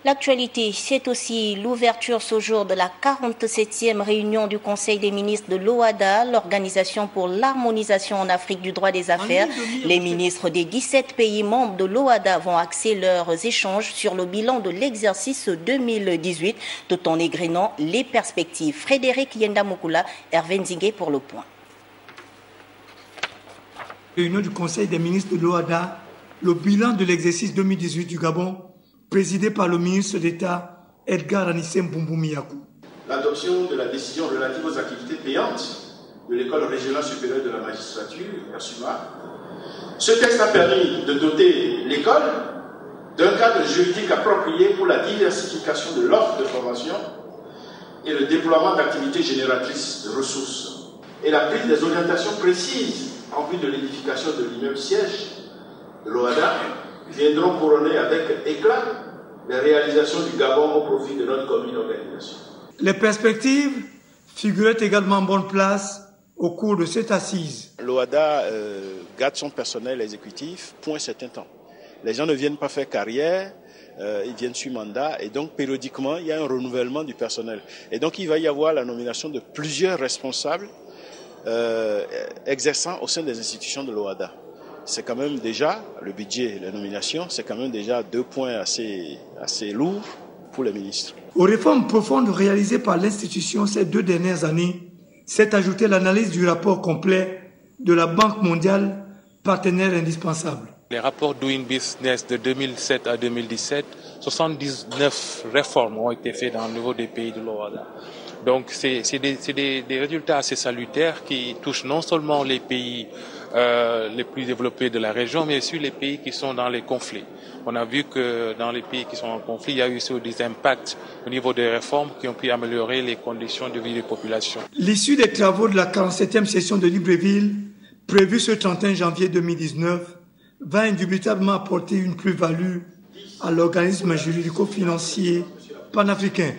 L'actualité, c'est aussi l'ouverture ce jour de la 47e réunion du Conseil des ministres de l'OHADA, l'Organisation pour l'harmonisation en Afrique du droit des affaires. Les ministres des 17 pays membres de l'OHADA vont axer leurs échanges sur le bilan de l'exercice 2018, tout en égrenant les perspectives. Frédéric Yendamukula, Hervé Nzingue pour le point. Réunion du Conseil des ministres de l'OHADA, le bilan de l'exercice 2018 du Gabon, présidé par le ministre d'État Edgar Anissé Mboumboumouyakou. L'adoption de la décision relative aux activités payantes de l'École régionale supérieure de la magistrature, ERSUMA. Ce texte a permis de doter l'école d'un cadre juridique approprié pour la diversification de l'offre de formation et le déploiement d'activités génératrices de ressources et la prise des orientations précises en vue de l'édification de l'immeuble siège de l'OHADA viendront couronner avec éclat les réalisations du Gabon au profit de notre commune organisation. Les perspectives figuraient également en bonne place au cours de cette assise. L'OHADA garde son personnel exécutif pour un certain temps. Les gens ne viennent pas faire carrière, ils viennent sur mandat et donc périodiquement il y a un renouvellement du personnel. Et donc il va y avoir la nomination de plusieurs responsables exerçant au sein des institutions de l'OHADA. C'est quand même déjà, le budget et la nomination, c'est quand même déjà 2 points assez lourds pour les ministres. Aux réformes profondes réalisées par l'institution ces 2 dernières années, s'est ajoutée l'analyse du rapport complet de la Banque mondiale, partenaire indispensable. Les rapports Doing Business de 2007 à 2017, 79 réformes ont été faites dans le niveau des pays de l'OHADA. Donc c'est des résultats assez salutaires qui touchent non seulement les pays les plus développés de la région, mais aussi les pays qui sont dans les conflits. On a vu que dans les pays qui sont en conflit, il y a eu aussi des impacts au niveau des réformes qui ont pu améliorer les conditions de vie des populations. L'issue des travaux de la 47e session de Libreville, prévue ce 31 janvier 2019, va indubitablement apporter une plus-value à l'organisme juridico-financier panafricain.